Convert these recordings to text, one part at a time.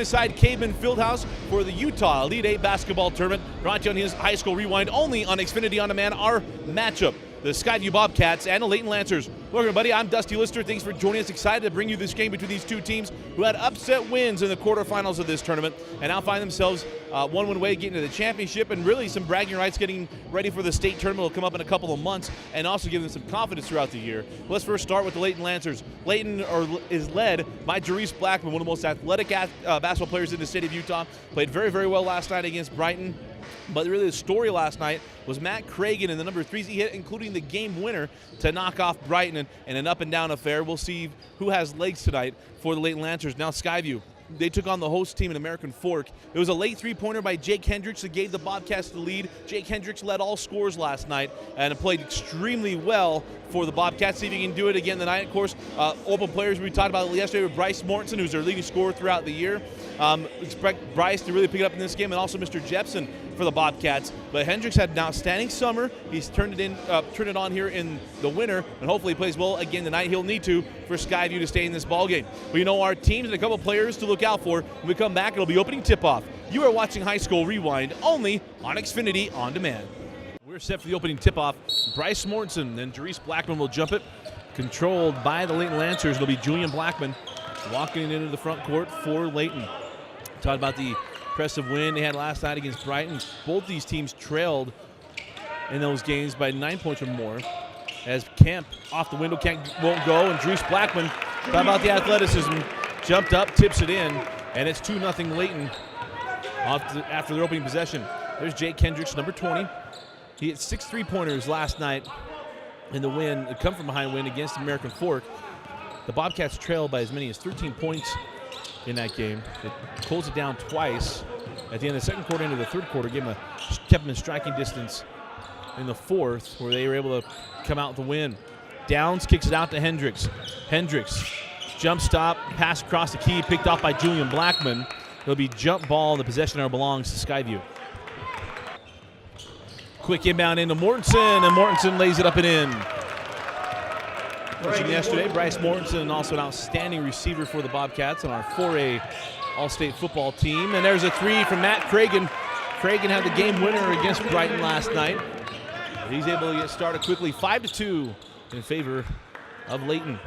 inside Caveman Fieldhouse for the Utah Elite 8 basketball tournament. Brought to you on his High School Rewind only on Xfinity On Demand. Our matchup, the Skyview Bobcats and the Layton Lancers. Welcome, everybody. I'm Dusty Lister. Thanks for joining us. Excited to bring you this game between these two teams who had upset wins in the quarterfinals of this tournament and now find themselves one win away getting to the championship, and really some bragging rights getting ready for the state tournament will come up in a couple of months and also give them some confidence throughout the year. Let's first start with the Layton Lancers. Layton is led by Jerice Blackman, one of the most athletic basketball players in the state of Utah. Played very, very well last night against Brighton. But really the story last night was Matt Cragen and the number threes he hit, including the game winner to knock off Brighton in an up-and-down affair. We'll see who has legs tonight for the Layton Lancers. Now Skyview, they took on the host team in American Fork. It was a late three-pointer by Jake Hendricks that gave the Bobcats the lead. Jake Hendricks led all scores last night and played extremely well for the Bobcats. See if he can do it again tonight. Of course, open players we talked about yesterday with Bryce Mortensen, who's their leading scorer throughout the year. Expect Bryce to really pick it up in this game, and also Mr. Jepson for the Bobcats. But Hendricks had an outstanding summer. He's turned it on here in the winter, and hopefully he plays well again tonight. He'll need to for Skyview to stay in this ball game. But you know our teams and a couple players to look out for. When we come back, it'll be opening tip-off. You are watching High School Rewind only on Xfinity On Demand. We're set for the opening tip-off. Bryce Mortensen and Jerice Blackman will jump it. Controlled by the Layton Lancers. It'll be Julian Blackman walking into the front court for Layton. Talked about the impressive win they had last night against Brighton. Both these teams trailed in those games by 9 points or more. As Kemp off the window won't go, and Jerice Blackman, talk about the athleticism, jumped up, tips it in, and it's 2-0 Layton after their opening possession. There's Jake Hendricks, number 20. He hit 6 3-pointers last night in the win, the come-from-behind win against American Fork. The Bobcats trailed by as many as 13 points in that game. It closed it down twice at the end of the second quarter into the third quarter, kept them in striking distance in the fourth, where they were able to come out with the win. Downs kicks it out to Hendricks. Hendricks, jump stop, pass across the key, picked off by Julian Blackman. It'll be jump ball. The possession now belongs to Skyview. Quick inbound into Mortensen, and Mortensen lays it up and in. Mentioned yesterday, Bryce Mortensen, also an outstanding receiver for the Bobcats on our 4A All-State football team. And there's a three from Matt Cragen. Cragen had the game winner against Brighton last night. He's able to get started quickly, 5-2 in favor of Layton.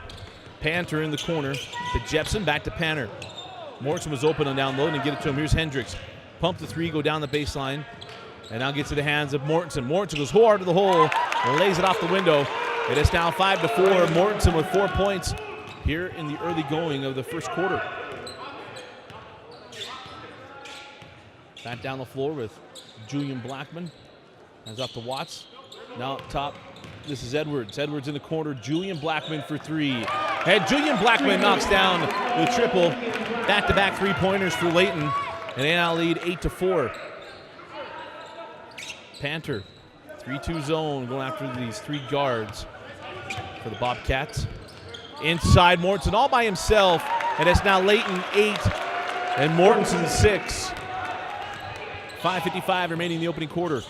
Panter in the corner to Jepson, back to Panter. Mortensen was open on down low and get it to him. Here's Hendricks. Pump the three, go down the baseline, and now gets to the hands of Mortensen. Mortensen goes hard to the hole and lays it off the window. It is now 5-4. Mortensen with 4 points here in the early going of the first quarter. Back down the floor with Julian Blackman. Hands off to Watts. Now up top, this is Edwards. Edwards in the corner. Julian Blackman for three. And Julian Blackman knocks down the triple. Back-to-back three-pointers for Layton. And they now lead 8-4. Panter, 3-2 zone, going after these three guards for the Bobcats. Inside, Mortensen all by himself, and it's now Layton 8 and Mortensen 6. 5:55 remaining in the opening quarter.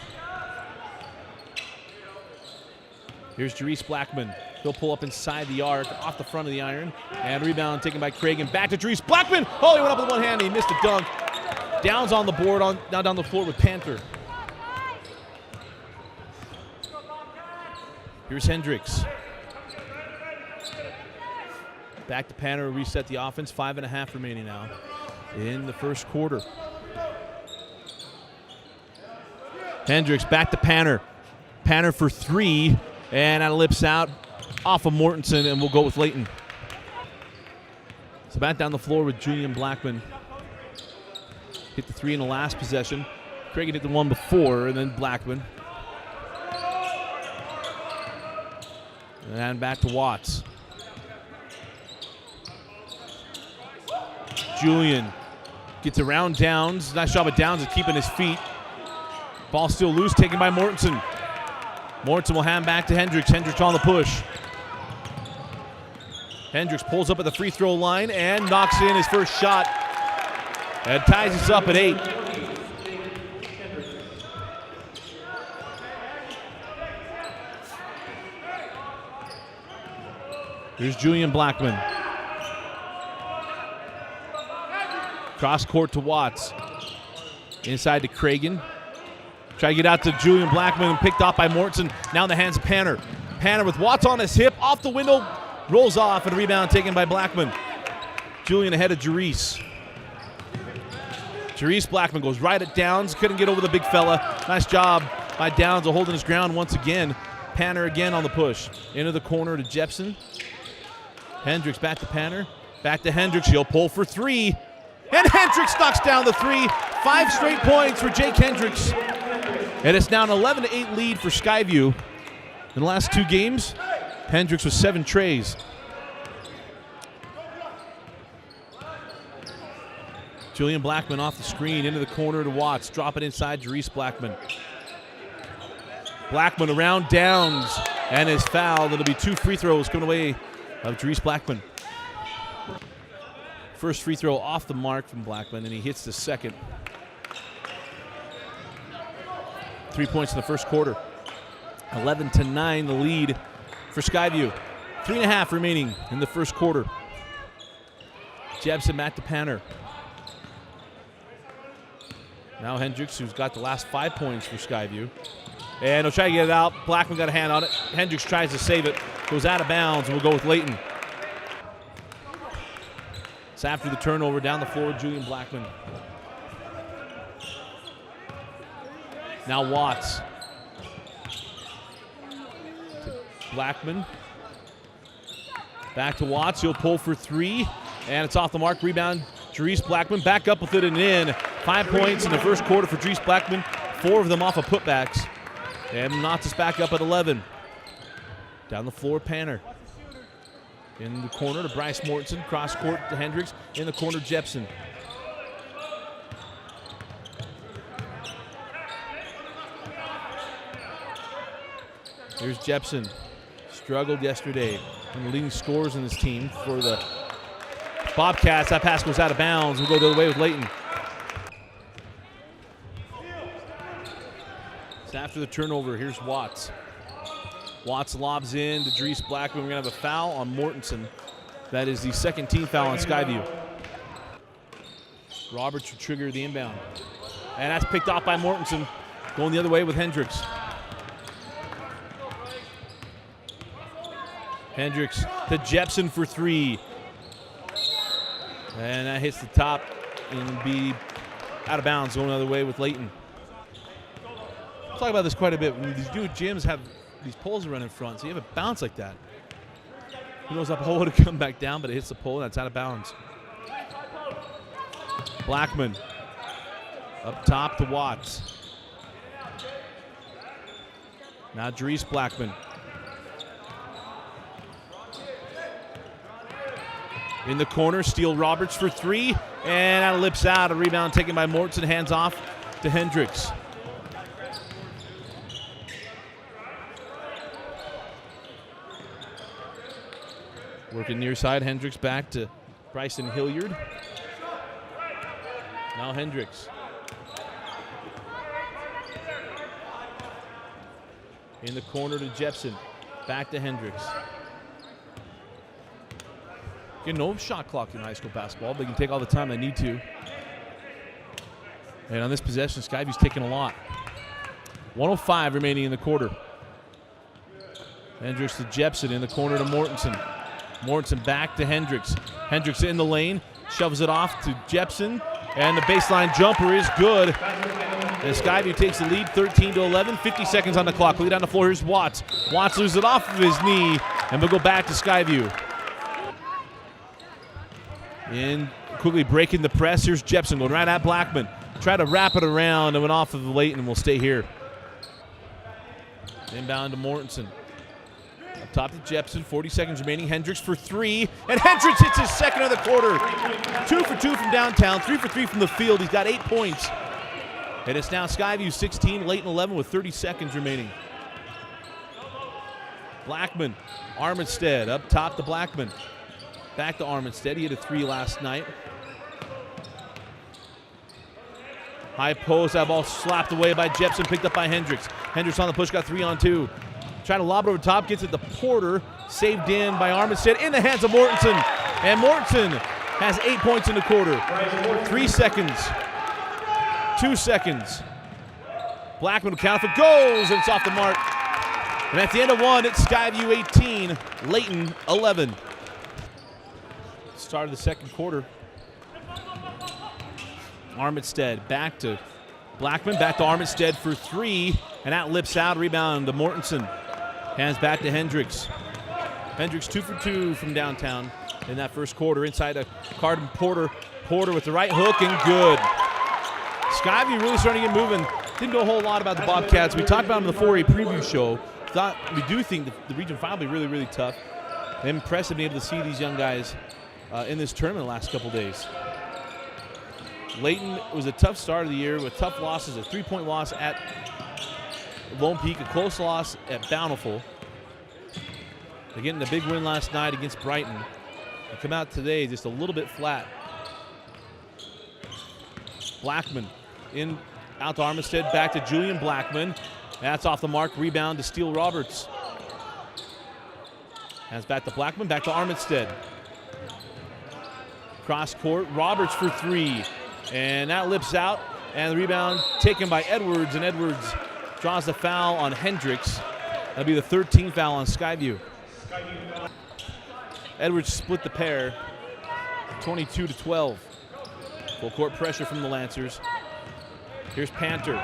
Here's Jerice Blackman. He'll pull up inside the arc, off the front of the iron, and rebound taken by Cragen. Back to Jerice Blackman. Oh, he went up with one hand, he missed a dunk. Downs on the board, now down the floor with Panter. Here's Hendricks. Back to Panter, reset the offense. 5.5 remaining now in the first quarter. Hendricks back to Panter. Panter for three, and that lips out off of Mortensen, and we'll go with Layton. So back down the floor with Julian Blackman. Hit the three in the last possession. Cragen hit the one before, and then Blackman. And back to Watts. Julian gets around Downs. Nice job of Downs of keeping his feet. Ball still loose, taken by Mortensen. Mortensen will hand back to Hendricks. Hendricks on the push. Hendricks pulls up at the free throw line and knocks in his first shot. And ties us up at 8. Here's Julian Blackman. Cross court to Watts. Inside to Cragen. Try to get out to Julian Blackman and picked off by Mortensen. Now in the hands of Panner. Panner with Watts on his hip, off the window, rolls off, and a rebound taken by Blackman. Julian ahead of Jerice. Jerice Blackman goes right at Downs. Couldn't get over the big fella. Nice job by Downs of holding his ground once again. Panner again on the push. Into the corner to Jepson. Hendricks back to Panner. Back to Hendricks. He'll pull for three. And Hendricks knocks down the three. 5 straight points for Jake Hendricks. And it's now an 11-8 lead for Skyview. In the last 2 games, Hendricks with 7 trays. Julian Blackman off the screen, into the corner to Watts. Drop it inside, Jerice Blackman. Blackman around Downs and is fouled. It'll be 2 free throws coming away of Jerice Blackman. First free throw off the mark from Blackman, and he hits the second. 3 points in the first quarter. 11-9 the lead for Skyview. 3.5 remaining in the first quarter. Jepson back to Panner. Now Hendricks, who's got the last 5 points for Skyview. And he'll try to get it out. Blackman got a hand on it. Hendricks tries to save it. Goes out of bounds, and we'll go with Layton. It's after the turnover down the floor, Julian Blackman. Now Watts. Blackman. Back to Watts. He'll pull for 3. And it's off the mark. Rebound. Jerice Blackman back up with it and in. 5 points in the first quarter for Jerice Blackman. 4 of them off of putbacks. And knocks us back up at 11. Down the floor, Panner. In the corner to Bryce Mortensen. Cross court to Hendricks. In the corner, Jepson. Here's Jepson. Struggled yesterday. One of the leading scorers in this team for the Bobcats. That pass goes out of bounds. We'll go the other way with Layton. It's after the turnover. Here's Watts. Watts lobs in to Jerice Blackman. We're going to have a foul on Mortensen. That is the second team foul on Skyview. Roberts will trigger the inbound. And that's picked off by Mortensen. Going the other way with Hendricks. Hendricks to Jepson for 3. And that hits the top and be out of bounds. Going the other way with Layton. We'll talk about this quite a bit. When these new gyms have these poles run in front, so you have a bounce like that. Who knows that pole would have come back down, but it hits the pole and that's out of bounds. Blackman up top to Watts. Now Jerice Blackman. In the corner, Steele Roberts for 3, and that lips out. A rebound taken by Mortensen, hands off to Hendricks. Working near side, Hendricks back to Bryson Hilliard. Now Hendricks. In the corner to Jepson. Back to Hendricks. No shot clock in high school basketball, but you can take all the time they need to. And on this possession, Skyview's taking a lot. 1:05 remaining in the quarter. Hendricks to Jepson, in the corner to Mortensen. Mortensen back to Hendricks. Hendricks in the lane, shoves it off to Jepson, and the baseline jumper is good. As Skyview takes the lead, 13-11, 50 seconds on the clock. Lead on the floor, here's Watts. Watts loses it off of his knee, and we'll go back to Skyview. In quickly breaking the press. Here's Jepson going right at Blackman. Try to wrap it around and went off of the Layton, and we'll stay here. Inbound to Mortensen. Up top to Jepson. 40 seconds remaining. Hendricks for 3. And Hendricks hits his second of the quarter. 2 for 2 from downtown. 3 for 3 from the field. He's got 8 points. And it's now Skyview 16, Layton 11 with 30 seconds remaining. Blackman. Armitstead up top to Blackman. Back to Armitstead. He hit a 3 last night. High post. That ball slapped away by Jepson. Picked up by Hendricks. Hendricks on the push. Got 3 on 2. Trying to lob it over top. Gets it to Porter. Saved in by Armitstead. In the hands of Mortensen. And Mortensen has 8 points in the quarter. 3 seconds. 2 seconds. Blackman will count if it goes, and it's off the mark. And at the end of one, it's Skyview 18, Layton 11. Start of the second quarter. Armitstead back to Blackman, back to Armitstead for three, and that lips out. Rebound to Mortensen. Hands back to Hendricks. Hendricks 2 for 2 from downtown in that first quarter. Inside to Carden Porter. Porter with the right hook and good. Skyview really starting to get moving. Didn't know a whole lot about the Bobcats. We talked about them in the 4A preview show. We do think the Region 5 will be really, really tough. Impressive being able to see these young guys in this tournament the last couple days. Layton was a tough start of the year with tough losses, a 3-point loss at Lone Peak, a close loss at Bountiful. They're getting the big win last night against Brighton. They come out today just a little bit flat. Blackman out to Armitstead, back to Julian Blackman. That's off the mark. Rebound to Steele Roberts. Hands back to Blackman, back to Armitstead. Cross court, Roberts for three. And that lips out. And the rebound taken by Edwards, and Edwards draws the foul on Hendricks. That'll be the 13th foul on Skyview. Edwards split the pair, 22-12. Full court pressure from the Lancers. Here's Panther.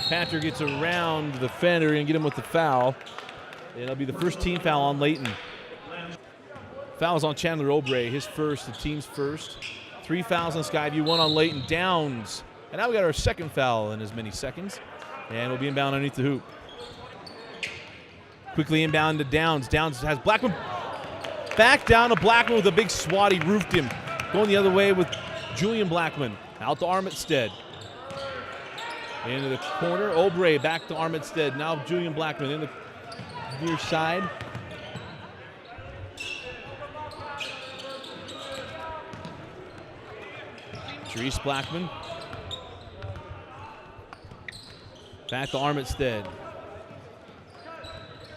Panther gets around the defender and get him with the foul. It'll be the first team foul on Layton. Foul is on Chandler Obrey, his first, the team's first. 3 fouls on Skyview, 1 on Layton. Downs. And now we got our second foul in as many seconds. And we'll be inbound underneath the hoop. Quickly inbound to Downs. Downs has Blackman. Back down to Blackman with a big swat. He roofed him. Going the other way with Julian Blackman. Out to Armitstead. Into the corner. Obrey back to Armitstead. Now Julian Blackman in the near side. Therese Blackman. Back to Armitstead.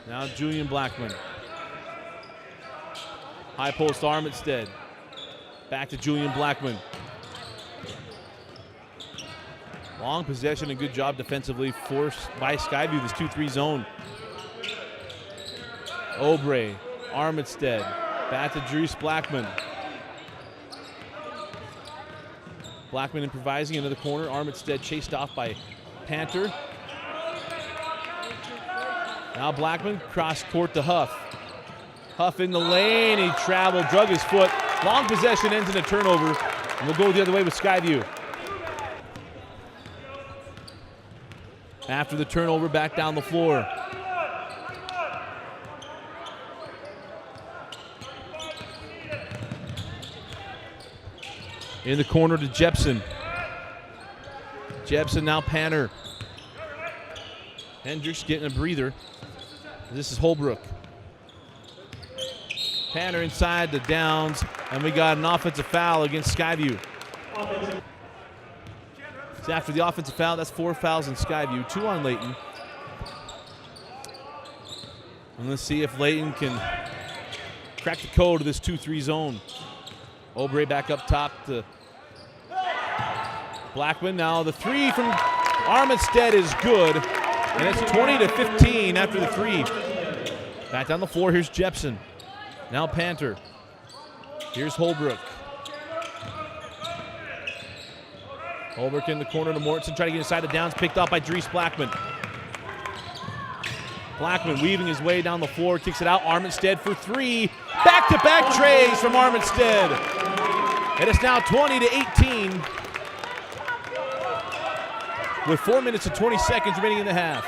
Now Julian Blackman. High post Armitstead. Back to Julian Blackman. Long possession and good job defensively forced by Skyview, this 2-3 zone. Obrey, Armitstead, back to Drees Blackman. Blackman improvising into the corner. Armitstead chased off by Panther. Now Blackman, cross court to Huff. Huff in the lane, he traveled, drug his foot. Long possession ends in a turnover, and we'll go the other way with Skyview. After the turnover, back down the floor. In the corner to Jepson. Jepson now Panner. Hendricks getting a breather. This is Holbrook. Panner inside the Downs, and we got an offensive foul against Skyview. So after the offensive foul, that's 4 fouls in Skyview, 2 on Layton. And let's see if Layton can crack the code of this 2-3 zone. Obrey back up top to Blackman. Now the 3 from Armitstead is good. And it's 20-15 after the 3. Back down the floor, here's Jepson. Now Panther. Here's Holbrook. Holbrook in the corner to Mortensen, trying to get inside the Downs, picked off by Drees Blackman. Blackman weaving his way down the floor, kicks it out. Armitstead for 3. Back-to-back trays from Armitstead. And it's now 20-18 with 4 minutes and 20 seconds remaining in the half.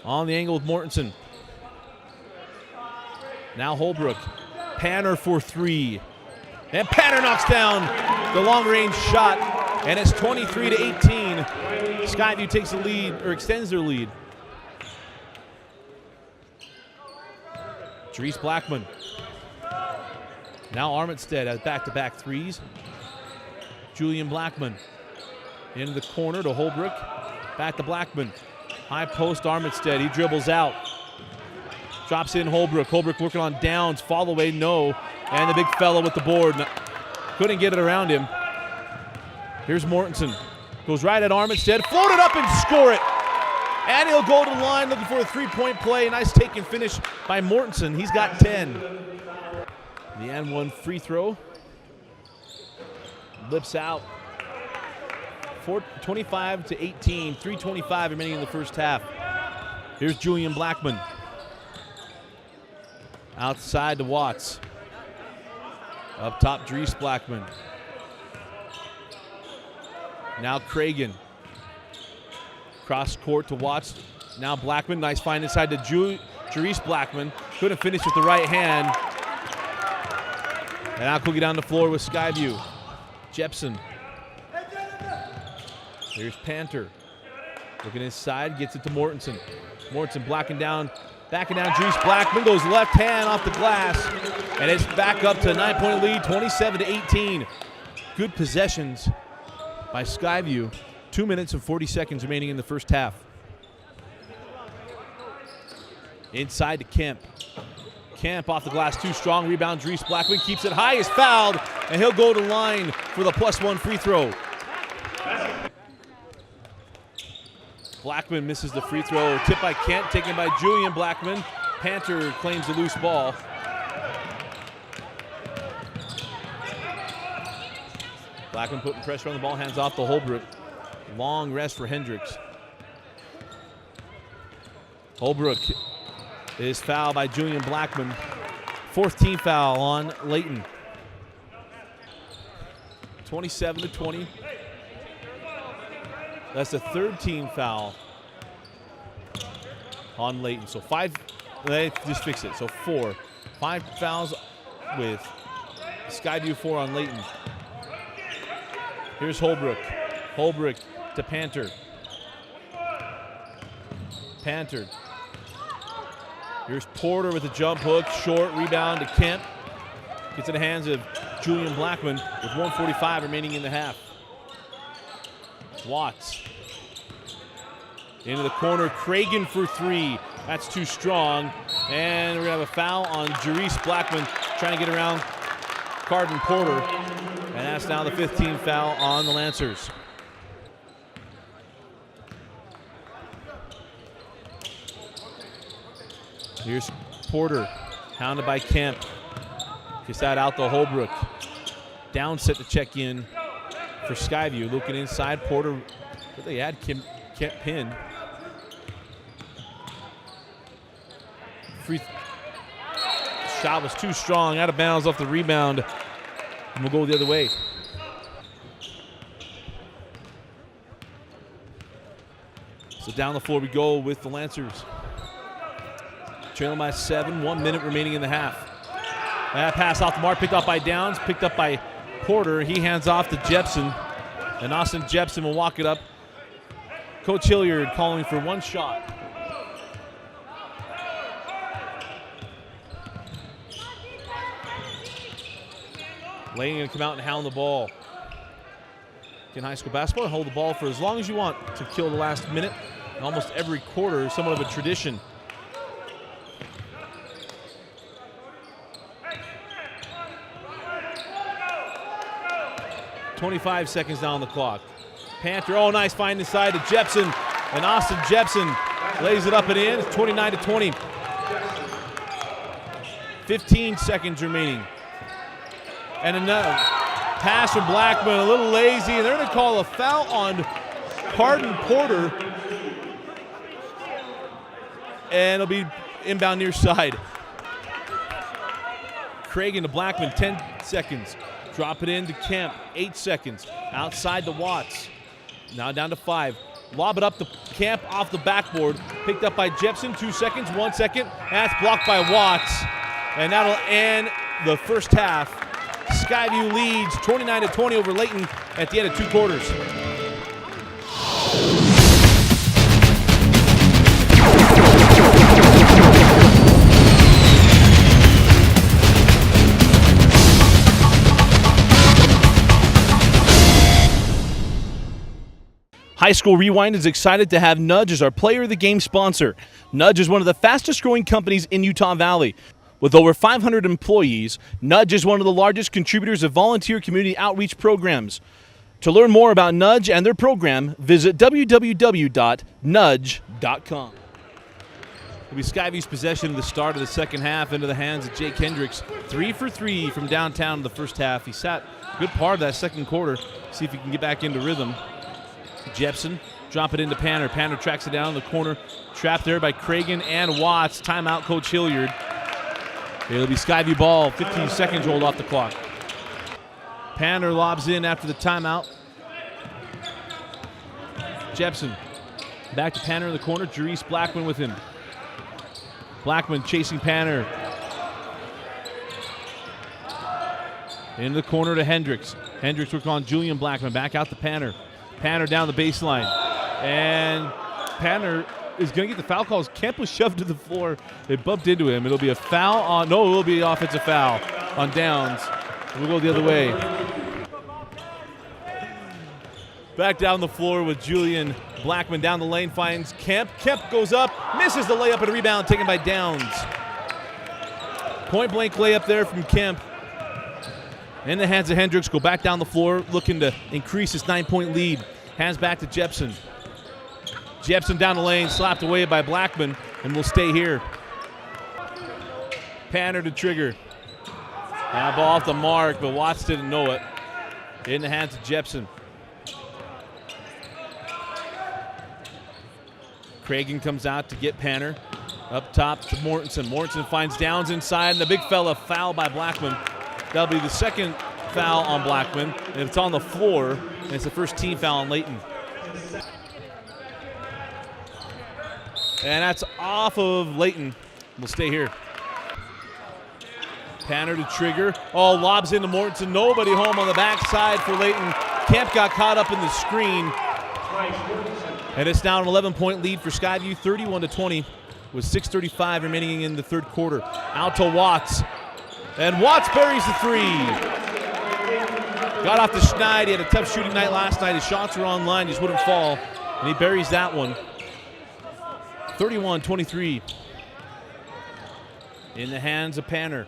On the angle with Mortensen. Now Holbrook. Panner for 3. And Panner knocks down the long-range shot. And it's 23-18. Skyview takes the lead, or extends their lead. Drees Blackman. Now Armitstead has back-to-back 3s. Julian Blackman into the corner to Holbrook. Back to Blackman. High post Armitstead. He dribbles out. Drops in Holbrook. Holbrook working on downs. Fall away, no. And the big fella with the board. Couldn't get it around him. Here's Mortensen. Goes right at Armitstead. Float it up and score it. And he'll go to the line looking for a three-point play. Nice take and finish by Mortensen. He's got 10. The and one free throw. Lips out. 25-18. 3:25 remaining in the first half. Here's Julian Blackman. Outside to Watts. Up top, Dries Blackman. Now Cragen. Cross court to Watts. Now Blackman. Nice find inside to Dries Blackman. Couldn't finish with the right hand. And now cooking down the floor with Skyview. Jepson. Here's Panter. Looking inside, gets it to Mortensen. Mortensen backing down Dries Blackman goes left hand off the glass. And it's back up to a 9-point lead, 27-18. Good possessions by Skyview. 2 minutes and 40 seconds remaining in the first half. Inside to Kemp. Kemp off the glass, too strong. Rebound, Dries Blackman keeps it high, is fouled, and he'll go to line for the +1 free throw. Blackman misses the free throw. Tip by Kent, taken by Julian Blackman. Panter claims the loose ball. Blackman putting pressure on the ball, hands off to Holbrook. Long rest for Hendricks. Holbrook is fouled by Julian Blackman. Fourth team foul on Layton. 27-20. That's the third team foul on Layton. So just fix it. So 4. 5 fouls with Skyview, 4 on Layton. Here's Holbrook. Holbrook to Panter. Panter. Here's Porter with a jump hook. Short rebound to Kemp. Gets in the hands of Julian Blackman with 1:45 remaining in the half. Watts. Into the corner. Cragen for 3. That's too strong. And we're going to have a foul on Dries Blackman trying to get around Carden Porter. And that's now the 5th team foul on the Lancers. Here's Porter, hounded by Kemp. Gets that out to Holbrook. Down set to check in for Skyview. Looking inside, Porter, but they had Kemp pinned. Free shot was too strong, out of bounds off the rebound. And we'll go the other way. So down the floor we go with the Lancers. Trailing by 7, 1 minute remaining in the half. That pass off the mark, picked up by Downs, picked up by Porter. He hands off to Jepson, and Austin Jepson will walk it up. Coach Hilliard calling for 1 shot. Layton going to come out and hound the ball. In high school basketball, hold the ball for as long as you want to kill the last minute. And almost every quarter is somewhat of a tradition. 25 seconds down the clock. Panter, oh, nice find inside to Jepson. And Austin Jepson lays it up and in. It's 29-20. 15 seconds remaining. And another pass from Blackman, a little lazy, and they're going to call a foul on Carden Porter. And it'll be inbound near side. Cragen to Blackman, 10 seconds. Drop it in to Kemp, 8 seconds. Outside to Watts. Now down to 5. Lob it up to Kemp off the backboard. Picked up by Jepson, 2 seconds, 1 second. That's blocked by Watts. And that'll end the first half. Skyview leads 29-20 over Layton at the end of 2 quarters. High School Rewind is excited to have Nudge as our Player of the Game sponsor. Nudge is one of the fastest growing companies in Utah Valley. With over 500 employees, Nudge is one of the largest contributors of volunteer community outreach programs. To learn more about Nudge and their program, visit www.nudge.com. It'll be Skyview's possession at the start of the second half into the hands of Jake Hendricks. 3 for 3 from downtown in the first half. He sat a good part of that second quarter. See if he can get back into rhythm. Jepson, drop it into Panner. Panner tracks it down in the corner. Trapped there by Cragen and Watts. Timeout, Coach Hilliard. It'll be Skyview ball. 15 seconds rolled off the clock. Panner lobs in after the timeout. Jepson back to Panner in the corner. Jerice Blackman with him. Blackman chasing Panner. In the corner to Hendricks. Hendricks working on Julian Blackman. Back out to Panner. Panner down the baseline. And Panner is going to get the foul calls. Kemp was shoved to the floor. They bumped into him. It'll be a foul on, no, it will be an offensive foul on Downs. We'll go the other way. Back down the floor with Julian Blackman down the lane, finds Kemp. Kemp goes up, misses the layup and a rebound taken by Downs. Point blank layup there from Kemp. In the hands of Hendricks, go back down the floor, looking to increase his 9-point lead. Hands back to Jepson. Jepson down the lane, slapped away by Blackman, and will stay here. Panner to trigger. Ball off the mark, but Watts didn't know it. In the hands of Jepson. Cragen comes out to get Panner. Up top to Mortensen. Mortensen finds Downs inside, and the big fella foul by Blackman. That'll be the second foul on Blackman, and it's on the floor, and it's the first team foul on Layton. And that's off of Layton. We'll stay here. Panner to trigger. Oh, lobs into Mortensen. Nobody home on the backside for Layton. Kemp got caught up in the screen. And it's now an 11-point lead for Skyview, 31-20, with 6:35 remaining in the third quarter. Out to Watts. And Watts buries the three. Got off the schneid. He had a tough shooting night last night. His shots were online, just wouldn't fall. And he buries that one. 31-23. In the hands of Panner.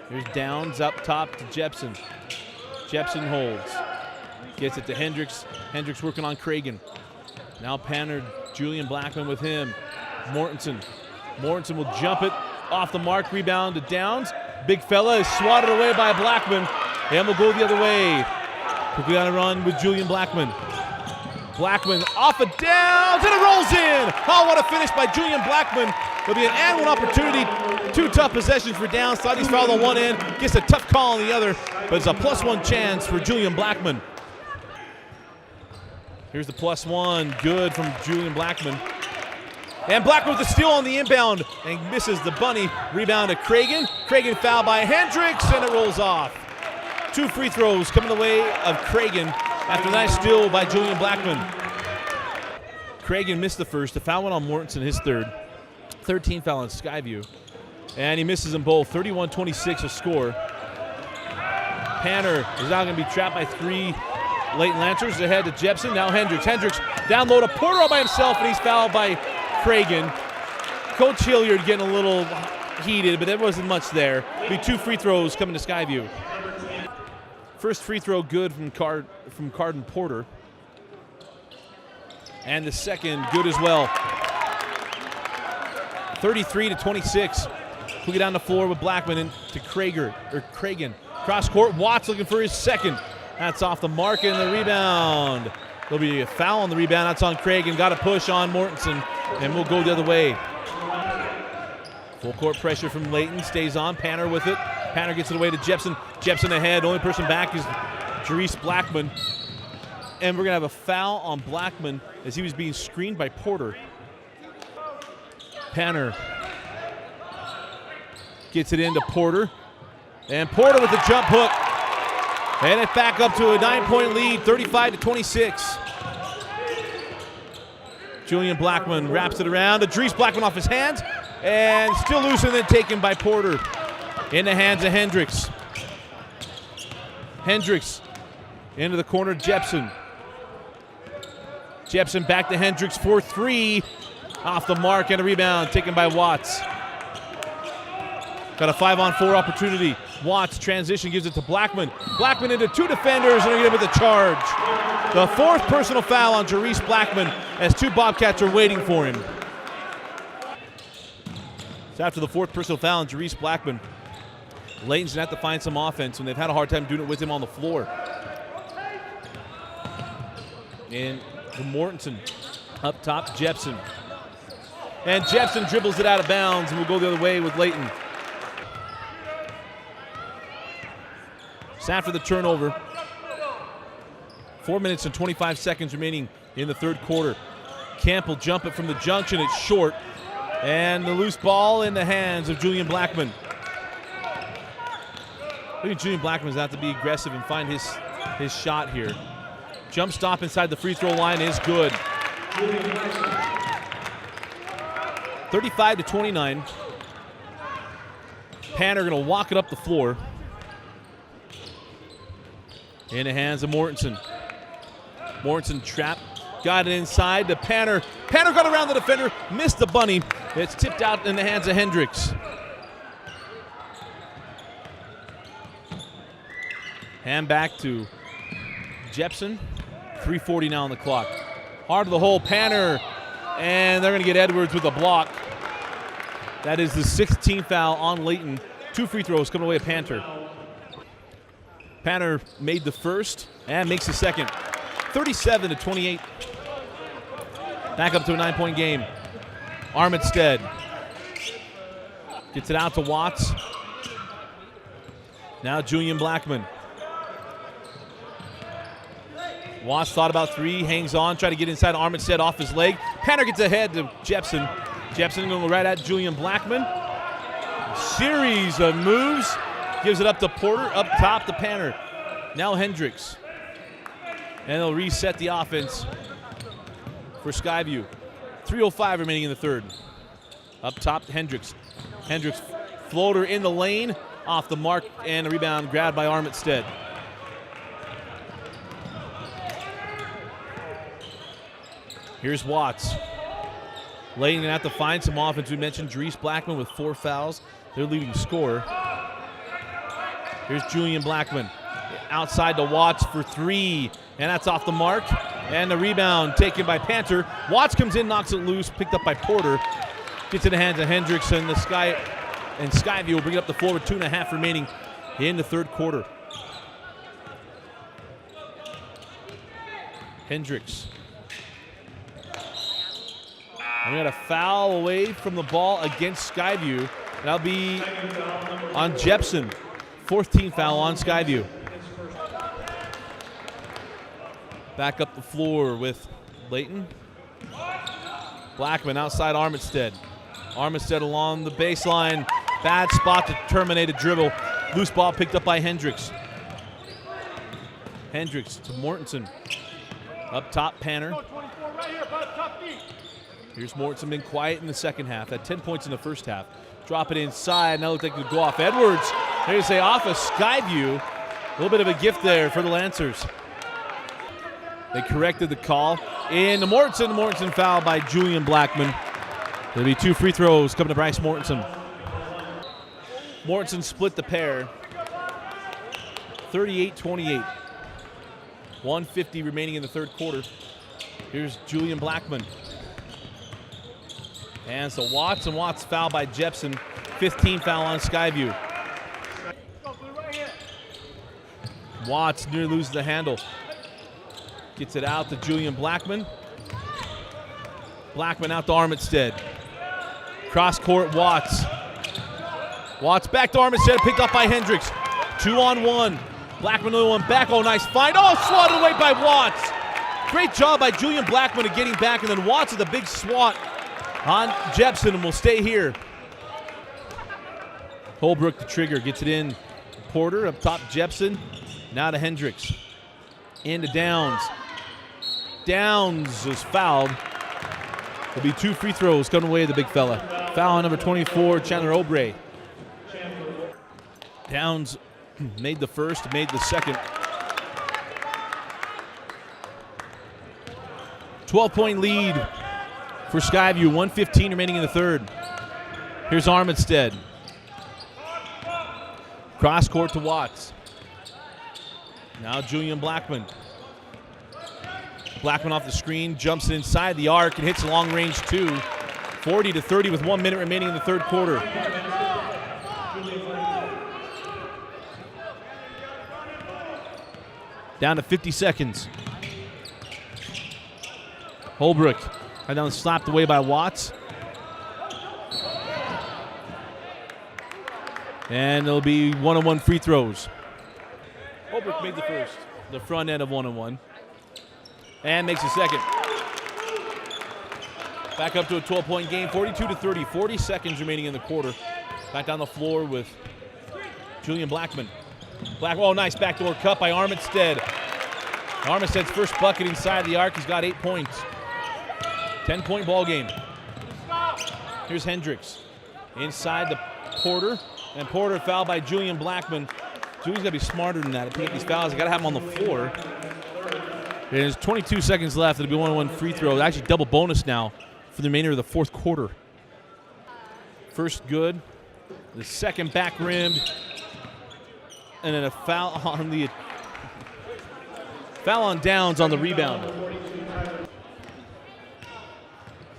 Here's Downs up top to Jepson. Jepson holds. Gets it to Hendricks. Hendricks working on Cragen. Now Panner, Julian Blackman with him. Mortensen. Mortensen will jump it off the mark. Rebound to Downs. Big fella is swatted away by Blackman. And will go the other way. Quickly on a run with Julian Blackman. Blackman off of Downs, and it rolls in. Oh, what a finish by Julian Blackman. There'll be an and one opportunity. Two tough possessions for Downs. Thought he's fouled on one end. Gets a tough call on the other. But it's a +1 chance for Julian Blackman. Here's the +1. Good from Julian Blackman. And Blackman with the steal on the inbound and misses the bunny. Rebound to Cragen. Cragen fouled by Hendricks, and it rolls off. 2 free throws coming the way of Cragen after that steal by Julian Blackman. Cragen missed the first. The foul went on Mortensen, his third. 13 foul on Skyview. And he misses them both. 31-26 a score. Panner is now going to be trapped by 3. Layton Lancers ahead to Jepson. Now Hendricks. Hendricks down low to Porter all by himself, and he's fouled by Cragen. Coach Hilliard getting a little heated, but there wasn't much there. Be 2 free throws coming to Skyview. First free throw good from Carden Porter. And the second good as well. 33-26. We'll get down the floor with Blackman into Cragen. Cross court, Watts looking for his second. That's off the mark and the rebound. There'll be a foul on the rebound. That's on Cragen. Got a push on Mortensen, and we'll go the other way. Full court pressure from Layton. Stays on. Panner with it. Panner gets it away to Jepson. Jepson ahead. Only person back is Jerice Blackman. And we're going to have a foul on Blackman as he was being screened by Porter. Panner gets it into Porter. And Porter with the jump hook. And it back up to a 9-point lead, 35-26. Julian Blackman wraps it around. Jerice Blackman off his hands. And still loose and then taken by Porter. In the hands of Hendricks. Hendricks into the corner, Jepson. Jepson back to Hendricks for 3. Off the mark and a rebound taken by Watts. Got a 5-on-4 opportunity. Watts transition, gives it to Blackman. Blackman into 2 defenders and again with a charge. The 4th personal foul on Jarice Blackman as 2 Bobcats are waiting for him. So after the 4th personal foul on Jarice Blackman, Layton's going to have to find some offense, and they've had a hard time doing it with him on the floor. And to Mortensen, up top, Jepson. And Jepson dribbles it out of bounds and will go the other way with Layton. So after the turnover, 4 minutes and 25 seconds remaining in the third quarter. Camp will jump it from the junction. It's short. And the loose ball in the hands of Julian Blackman. I think Julian Blackman's going to have to be aggressive and find his shot here. Jump stop inside the free throw line is good. 35-29. Panner going to walk it up the floor. In the hands of Mortensen. Mortensen trapped, got it inside to Panner. Panner got around the defender, missed the bunny. It's tipped out in the hands of Hendricks. Hand back to Jepson. 3:40 now on the clock. Hard to the hole, Panner. And they're going to get Edwards with a block. That is the 16th foul on Layton. 2 free throws coming away at Panter. Panner made the first and makes the second. 37-28. Back up to a 9-point game. Armitstead gets it out to Watts. Now Julian Blackman. Watts thought about 3, hangs on, try to get inside Armitstead off his leg. Panner gets ahead to Jepson. Jepson going right at Julian Blackman. Series of moves. Gives it up to Porter, up top to Panner. Now Hendricks. And they'll reset the offense for Skyview. 3:05 remaining in the third. Up top to Hendricks. Hendricks floater in the lane. Off the mark and a rebound grabbed by Armitstead. Here's Watts. Layton gonna have to find some offense. We mentioned Jarice Blackman with 4 fouls. Their leading scorer. Here's Julian Blackman. Outside to Watts for 3. And that's off the mark. And the rebound taken by Panter. Watts comes in, knocks it loose, picked up by Porter. Gets in the hands of Hendricks and Skyview will bring it up the floor with 2.5 remaining in the third quarter. Hendricks. And we got a foul away from the ball against Skyview. That'll be on Jepson. 4th team foul on Skyview. Back up the floor with Layton. Blackman outside Armitstead. Armitstead along the baseline. Bad spot to terminate a dribble. Loose ball picked up by Hendricks. Hendricks to Mortensen. Up top, Panner. Here's Mortensen, been quiet in the second half. Had 10 points in the first half. Drop it inside. Now looks like it could go off Edwards. There you say off of Skyview. A little bit of a gift there for the Lancers. They corrected the call. In the Mortensen foul by Julian Blackman. There'll be 2 free throws coming to Bryce Mortensen. Mortensen split the pair. 38-28. 1:50 remaining in the third quarter. Here's Julian Blackman. And so Watts foul by Jepson. 15 foul on Skyview. Watts nearly loses the handle. Gets it out to Julian Blackman. Blackman out to Armitstead. Cross court, Watts. Watts back to Armitstead, picked up by Hendricks. 2-on-1. Blackman the one back. Oh, nice find. Oh, swatted away by Watts. Great job by Julian Blackman of getting back, and then Watts with a big swat on Jepson, and will stay here. Holbrook the trigger, gets it in. Porter up top, Jepson. Now to Hendricks. Into Downs. Downs is fouled. There'll be 2 free throws coming away the big fella. Foul on number 24, Chandler Obrey. Downs made the first, made the second. 12-point lead for Skyview, 1:15 remaining in the third. Here's Armitstead. Cross court to Watts. Now Julian Blackman. Blackman off the screen, jumps inside the arc and hits long range two. 40-30 with 1 minute remaining in the third quarter. Down to 50 seconds. Holbrook, right down, slapped away by Watts. And there'll be one-on-one free throws. Holbrook made the first, the front end of one-on-one. And makes a second. Back up to a 12-point game, 42-30, 40 seconds remaining in the quarter. Back down the floor with Julian Blackman. Oh, nice backdoor cut by Armitstead. Armitstead's first bucket inside the arc. He's got 8 points. 10-point ball game. Here's Hendricks. Inside the Porter. And Porter fouled by Julian Blackman. Julian's got to be smarter than that to pick up these fouls. He's got to have them on the floor. There's 22 seconds left. It'll be 1-on-1 free throw. Actually, double bonus now for the remainder of the fourth quarter. First good. The second back rimmed. And then a foul on Downs on the rebound.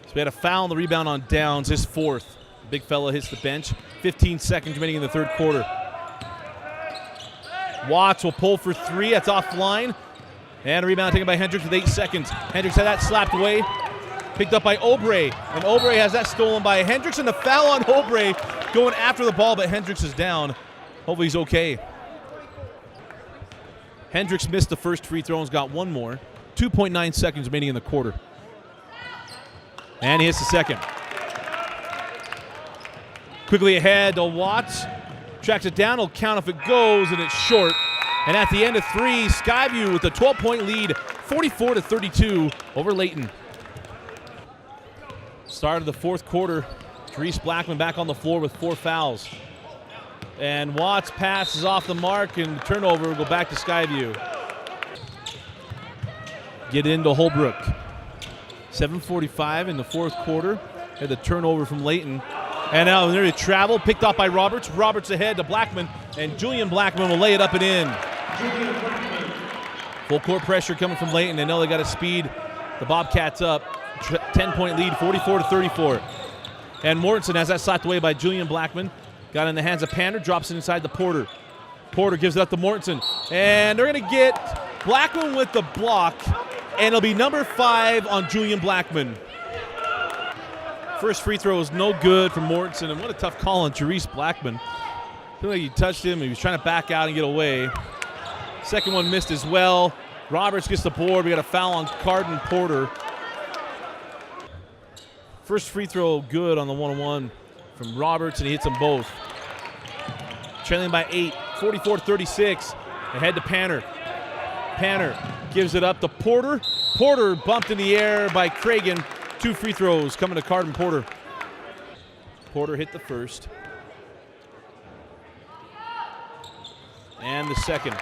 So we had a foul on the rebound on Downs, his fourth. Big fella hits the bench. 15 seconds remaining in the third quarter. Watts will pull for three. That's offline. And a rebound taken by Hendricks with 8 seconds. Hendricks had that slapped away. Picked up by Obrey. And Obrey has that stolen by Hendricks. And the foul on Obrey going after the ball, but Hendricks is down. Hopefully he's okay. Hendricks missed the first free throw and's got one more. 2.9 seconds remaining in the quarter. And he hits the second. Quickly ahead to Watts. Tracks it down. He'll count if it goes, and it's short. And at the end of three, Skyview with a 12-point lead, 44-32 over Layton. Start of the fourth quarter. Therese Blackman back on the floor with 4 fouls. And Watts passes off the mark, and the turnover will go back to Skyview. Get into Holbrook. 7:45 in the fourth quarter. Had the turnover from Layton. And now they're to travel, picked off by Roberts. Roberts ahead to Blackman, and Julian Blackman will lay it up and in. Full court pressure coming from Layton. They know they got to speed the Bobcats up. 10-point lead, 44-34. And Mortensen has that slapped away by Julian Blackman. Got it in the hands of Panner, drops it inside the Porter. Porter gives it up to Mortensen. And they're going to get Blackman with the block, and it'll be number 5 on Julian Blackman. First free throw was no good for Mortensen, and what a tough call on Therese Blackman. I feel like he touched him. He was trying to back out and get away. Second one missed as well. Roberts gets the board. We got a foul on Carden Porter. First free throw good on the one-on-one from Roberts, and he hits them both. Trailing by 8, 44-36. Ahead to Panner. Panner gives it up to Porter. Porter bumped in the air by Cragen. 2 free throws coming to Carden Porter. Porter hit the first. And the second.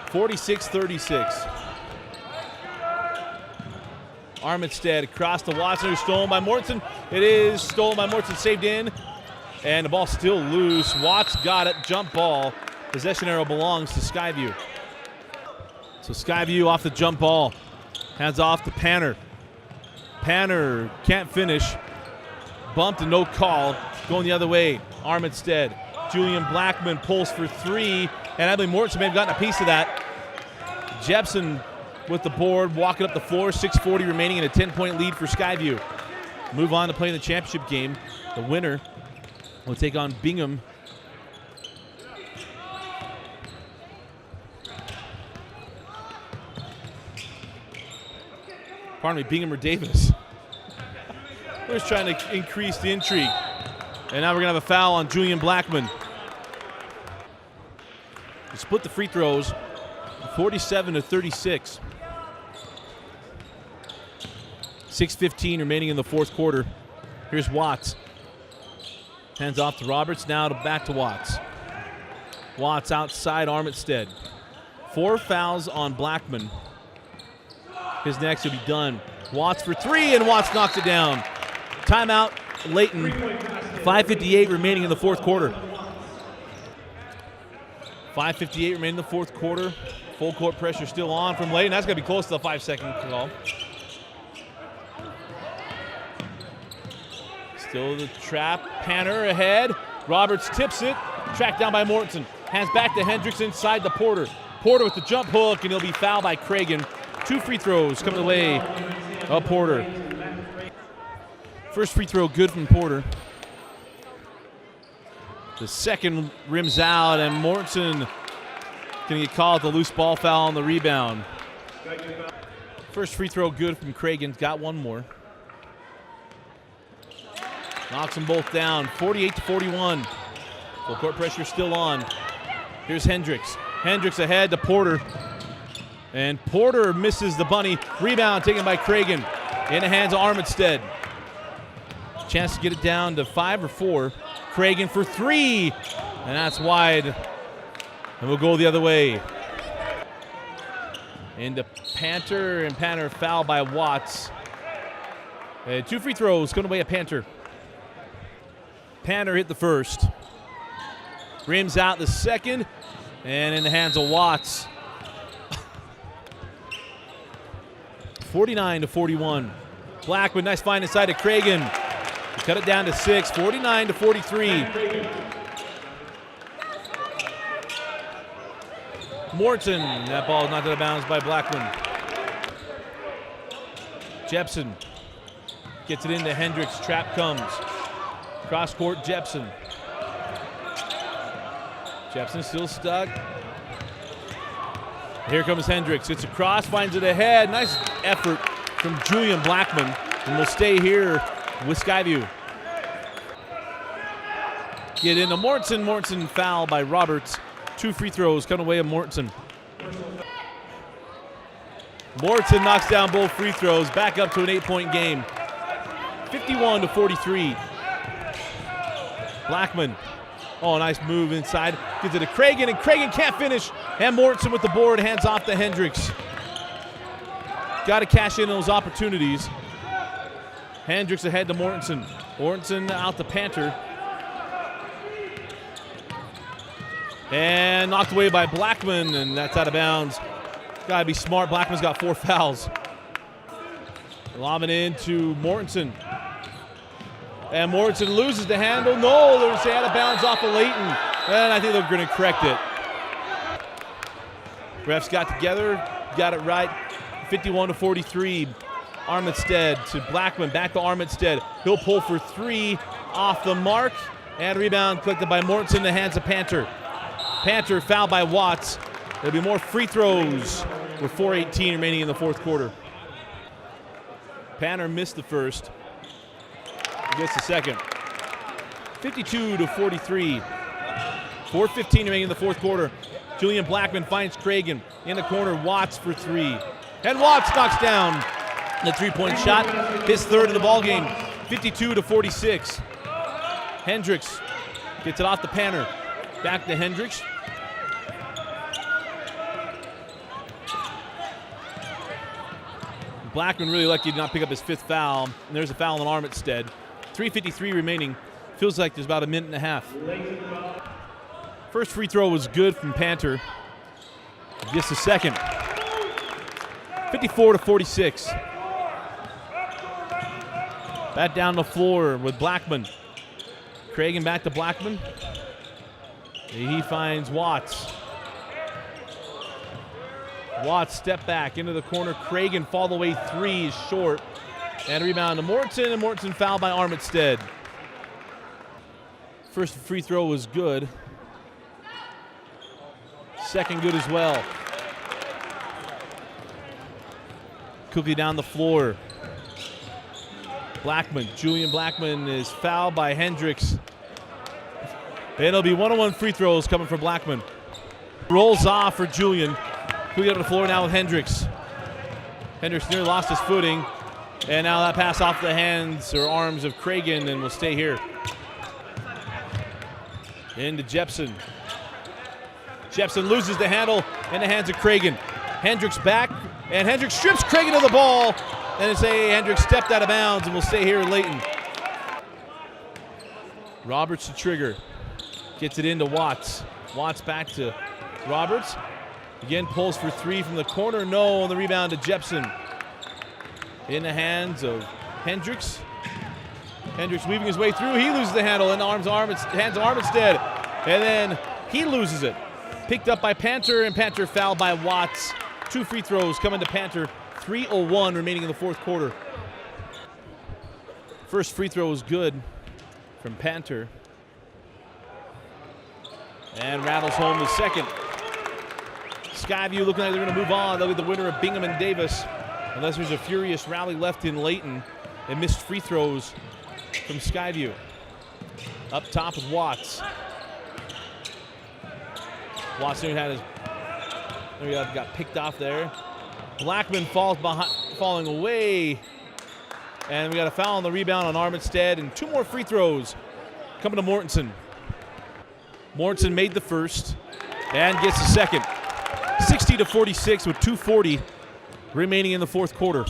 46-36. Armitstead across to Watson, who's stolen by Mortensen. It is stolen by Mortensen, saved in. And the ball still loose. Watts got it, jump ball. Possession arrow belongs to Skyview. So Skyview off the jump ball. Hands off to Panner. Panner can't finish. Bumped and no call. Going the other way. Armitstead. Julian Blackman pulls for 3. And I believe Mortensen may have gotten a piece of that. Jepson with the board, walking up the floor. 6:40 remaining and a 10-point lead for Skyview. Move on to play in the championship game. The winner will take on Bingham. Pardon me, Bingham or Davis. We're just trying to increase the intrigue. And now we're going to have a foul on Julian Blackman. We split the free throws, 47-36. 6:15 remaining in the fourth quarter. Here's Watts. Hands off to Roberts, now back to Watts. Watts outside Armitstead. 4 fouls on Blackman. His next will be done. Watts for 3, and Watts knocks it down. Timeout, Layton. 5:58 remaining in the fourth quarter. 5:58 remaining in the fourth quarter. Full court pressure still on from Layton. That's going to be close to the 5-second call. Still the trap. Panner ahead. Roberts tips it. Tracked down by Mortensen. Hands back to Hendricks inside the Porter. Porter with the jump hook, and he'll be fouled by Cragen. 2 free throws coming the way of Porter. First free throw good from Porter. The second rims out, and Mortensen going to get called the loose ball foul on the rebound. First free throw good from Cragen. Got one more. Knocks them both down. 48-41. Full court pressure still on. Here's Hendricks. Hendricks ahead to Porter. And Porter misses the bunny. Rebound taken by Cragen. In the hands of Armitstead. Chance to get it down to 5 or 4. Cragen for 3. And that's wide. And we'll go the other way. Into Panter, and Panter fouled by Watts. 2 free throws coming away at Panter. Panter hit the first. Rims out the second. And in the hands of Watts. 49-41. Blackwood, nice find inside to Cragen. Cut it down to 6, 49-43. Morton, that ball knocked out of bounds by Blackman. Jepson gets it into Hendricks. Trap comes. Cross court, Jepson. Jepson still stuck. Here comes Hendricks. It's across, finds it ahead. Nice effort from Julian Blackman. And we'll stay here with Skyview. Get into Mortensen. Mortensen foul by Roberts. 2 free throws coming away of Mortensen. Mortensen knocks down both free throws. Back up to an 8-point game. 51-43. Blackman. Oh, nice move inside. Gives it to Cragen, and Cragen can't finish. And Mortensen with the board, hands off to Hendricks. Got to cash in those opportunities. Hendricks ahead to Mortensen. Mortensen out to Panter. And knocked away by Blackman, and that's out of bounds. Got to be smart. Blackman's got 4 fouls. Lobbing into Mortensen. And Mortensen loses the handle. No, there's out of bounds off of Layton. And I think they're going to correct it. Refs got together, got it right. 51-43. Armitstead to Blackman, back to Armitstead. He'll pull for 3 off the mark. And rebound collected by Mortensen in the hands of Panter. Panter fouled by Watts. There'll be more free throws with 4:18 remaining in the fourth quarter. Panter missed the first. Gets the second. 52-43. 4:15 remaining in the fourth quarter. Julian Blackman finds Cragen in the corner. Watts for 3. And Watts knocks down the 3-point shot. His third of the ball game. 52-46. Hendricks gets it off the Panter. Back to Hendricks. Blackman really lucky to not pick up his 5th foul. And there's a foul on Armitstead. 3:53 remaining. Feels like there's about a minute and a half. First free throw was good from Panter. Just the second. 54-46. Back down the floor with Blackman. Cragen back to Blackman. He finds Watts. Watts step back into the corner. Cragen fall the way 3 is short. And a rebound to Mortensen, and Mortensen fouled by Armitstead. First free throw was good. Second good as well. Quickly down the floor. Blackman, Julian Blackman is fouled by Hendricks. And it'll be 1-on-1 free throws coming from Blackman. Rolls off for Julian. Quickly up the floor now with Hendricks. Hendricks nearly lost his footing. And now that pass off the hands or arms of Cragen, and will stay here. Into Jepson. Jepson loses the handle in the hands of Cragen. Hendricks back, and Hendricks strips Cragen of the ball. And it's Hendricks stepped out of bounds and will stay here in Layton. Roberts to trigger. Gets it into Watts. Watts back to Roberts. Again, pulls for three from the corner. No, on the rebound to Jepson. In the hands of Hendricks. Hendricks weaving his way through. He loses the handle in the hands of Armitstead. And then he loses it. Picked up by Panter, and Panter fouled by Watts. 2 free throws coming to Panter. 3:01 remaining in the fourth quarter. First free throw was good from Panter. And rattles home the second. Skyview looking like they're going to move on. They'll be the winner of Bingham and Davis. Unless there's a furious rally left in Layton. And missed free throws from Skyview. Up top with Watts. Watts got picked off there. Blackman falls behind, falling away. And we got a foul on the rebound on Armitstead. And 2 more free throws coming to Mortensen. Mortensen made the first and gets the second. 60-46 with 2:40 remaining in the fourth quarter.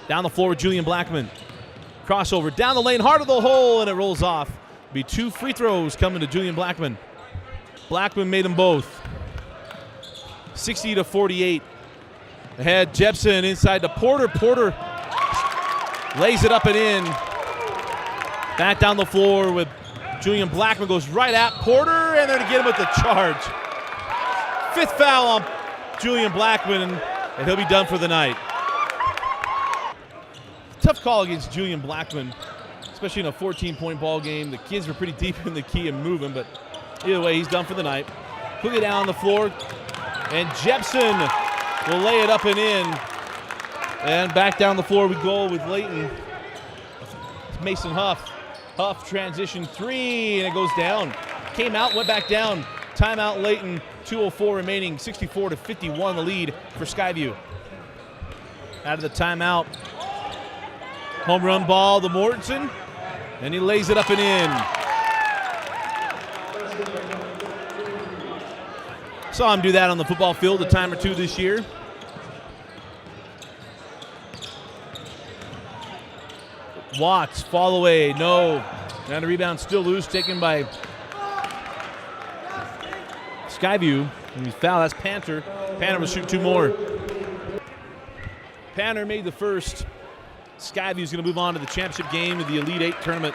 Down the floor with Julian Blackman. Crossover down the lane, heart of the hole, and it rolls off. Be 2 free throws coming to Julian Blackman. Blackman made them both. 60-48. Ahead, Jepson inside to Porter. Porter lays it up and in. Back down the floor with Julian Blackman, goes right at Porter, and they're going to get him with the charge. 5th foul on Julian Blackman, and he'll be done for the night. Tough call against Julian Blackman, especially in a 14-point ball game. The kids were pretty deep in the key and moving, but either way, he's done for the night. Quickly down on the floor, and Jepson will lay it up and in. And back down the floor we go with Layton. It's Mason Huff. Huff transition 3, and it goes down. Came out, went back down. Timeout Layton, 2:04 remaining, 64-51 the lead for Skyview. Out of the timeout. Home run ball to Mortensen, and he lays it up and in. Saw him do that on the football field a time or two this year. Watts, fall away, no. And the rebound still loose, taken by Skyview. And he's fouled, that's Panter. Panter will shoot 2 more. Panter made the first. Skyview's going to move on to the championship game of the Elite 8 tournament.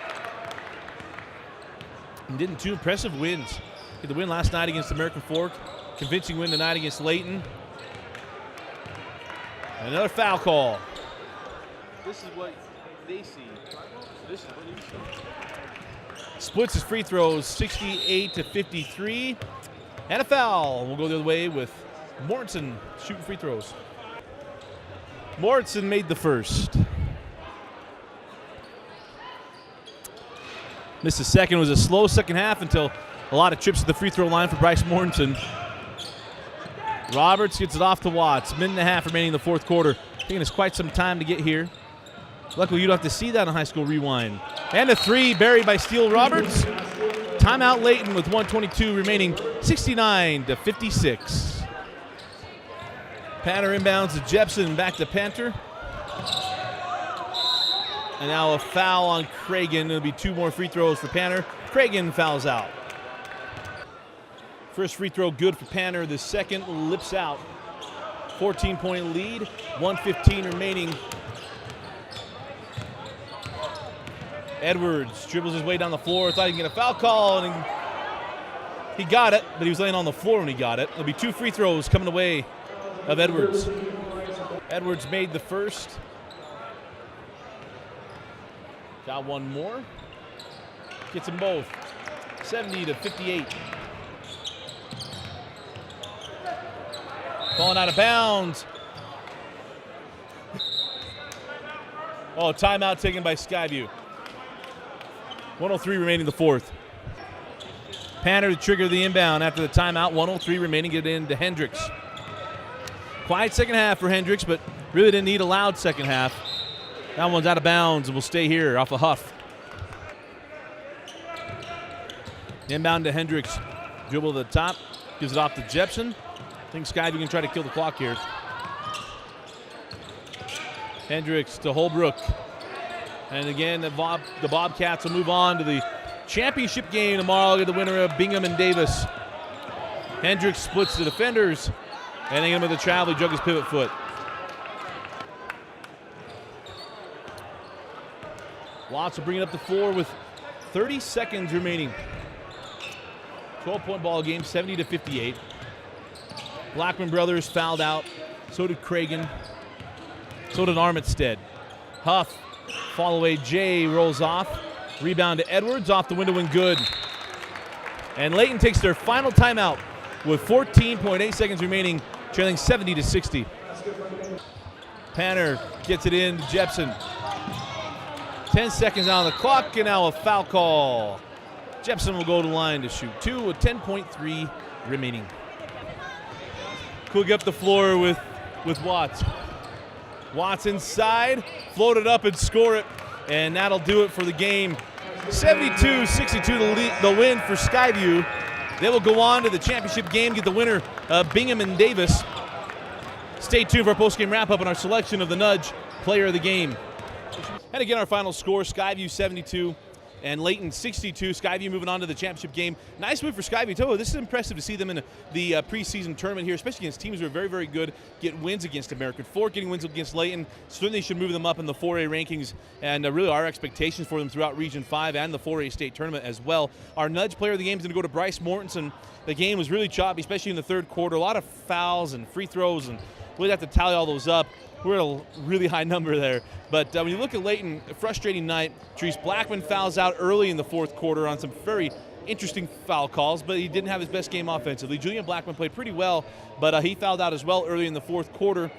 And didn't 2 impressive wins. Had the win last night against American Fork. Convincing win tonight against Layton. Another foul call. This is what they see. This is what you see. Splits his free throws, 68-53. And a foul. We'll go the other way with Mortensen shooting free throws. Mortensen made the first. Missed the second. It was a slow second half until a lot of trips to the free throw line for Bryce Mortensen. Roberts gets it off to Watts. Minute and a half remaining in the fourth quarter. Taking us quite some time to get here. Luckily, you don't have to see that on High School Rewind. And a 3 buried by Steele Roberts. Timeout Layton with 1:22 remaining, 69-56. Panter inbounds to Jepson, back to Panter. And now a foul on Cragen. There'll be 2 more free throws for Panter. Cragen fouls out. First free throw good for Panter. The second lips out. 14-point lead, 1:15 remaining. Edwards dribbles his way down the floor. Thought he could get a foul call, and he got it, but he was laying on the floor when he got it. There'll be 2 free throws coming away of Edwards. Edwards made the first. Got 1 more. Gets them both. 70-58. Falling out of bounds. Oh, timeout taken by Skyview. 1:03 remaining in the fourth. Panter to trigger the inbound after the timeout. 1:03 remaining, get it into Hendricks. Quiet second half for Hendricks, but really didn't need a loud second half. That one's out of bounds and will stay here off a Huff. Inbound to Hendricks. Dribble to the top. Gives it off to Jepson. I think Skyview can try to kill the clock here. Hendricks to Holbrook. And again, the Bobcats will move on to the championship game tomorrow. Get the winner of Bingham and Davis. Hendricks splits the defenders. And then with the travel, he drug his pivot foot. Watts will bring it up to 4 with 30 seconds remaining. 12-point ball game, 70-58. Blackman brothers fouled out. So did Cragen. So did Armitstead. Huff, fall away. Jay rolls off. Rebound to Edwards, off the window and good. And Layton takes their final timeout with 14.8 seconds remaining, trailing 70-60. Panner gets it in to Jepson. 10 seconds on the clock, and now a foul call. Jepson will go to the line to shoot 2 with 10.3 remaining. Could get up the floor with Watts. Watts inside, float it up and score it, and that'll do it for the game. 72-62 the win for Skyview. They will go on to the championship game, get the winner, Bingham and Davis. Stay tuned for our post-game wrap-up and our selection of the Nudge Player of the Game. And again, our final score, Skyview 72 and Layton 62. Skyview moving on to the championship game. Nice win for Skyview, too. This is impressive to see them in the preseason tournament here, especially against teams who are very, very good, get wins against American Fork, getting wins against Layton. Certainly should move them up in the 4A rankings, and really our expectations for them throughout Region 5 and the 4A state tournament as well. Our Nudge Player of the Game is going to go to Bryce Mortensen. The game was really choppy, especially in the third quarter. A lot of fouls and free throws, and we'd have to tally all those up. We're at a really high number there. But when you look at Layton, a frustrating night. Treese Blackman fouls out early in the fourth quarter on some very interesting foul calls, but he didn't have his best game offensively. Julian Blackman played pretty well, but he fouled out as well early in the fourth quarter.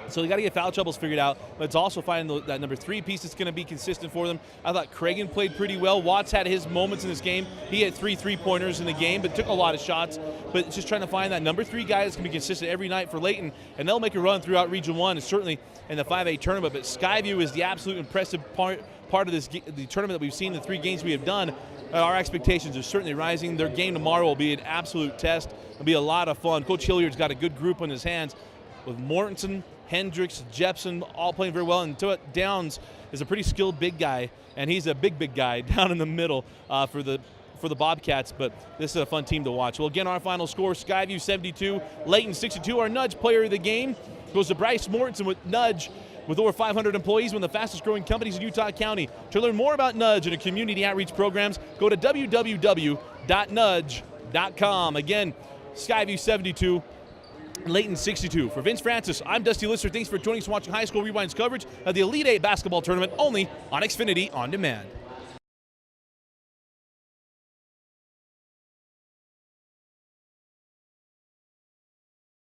So they got to get foul troubles figured out, but it's also finding that number 3 piece that's going to be consistent for them. I thought Cragen played pretty well. Watts had his moments in this game. He had 3 3-pointers in the game, but took a lot of shots. But it's just trying to find that number 3 guy that's going to be consistent every night for Layton, and they'll make a run throughout Region 1 and certainly in the 5A tournament. But Skyview is the absolute impressive part of the tournament that we've seen, the 3 games we have done. Our expectations are certainly rising. Their game tomorrow will be an absolute test. It'll be a lot of fun. Coach Hilliard's got a good group on his hands with Mortensen, Hendricks, Jepson, all playing very well, and Downs is a pretty skilled big guy, and he's a big guy down in the middle for the Bobcats, but this is a fun team to watch. Well, again, our final score, Skyview 72, Layton 62. Our Nudge Player of the Game goes to Bryce Mortensen with Nudge. With over 500 employees, one of the fastest growing companies in Utah County. To learn more about Nudge and our community outreach programs, go to www.nudge.com. Again, Skyview 72, Layton 62. For Vince Francis, I'm Dusty Lister. Thanks for joining us and watching High School Rewind's coverage of the Elite 8 basketball tournament only on Xfinity On Demand.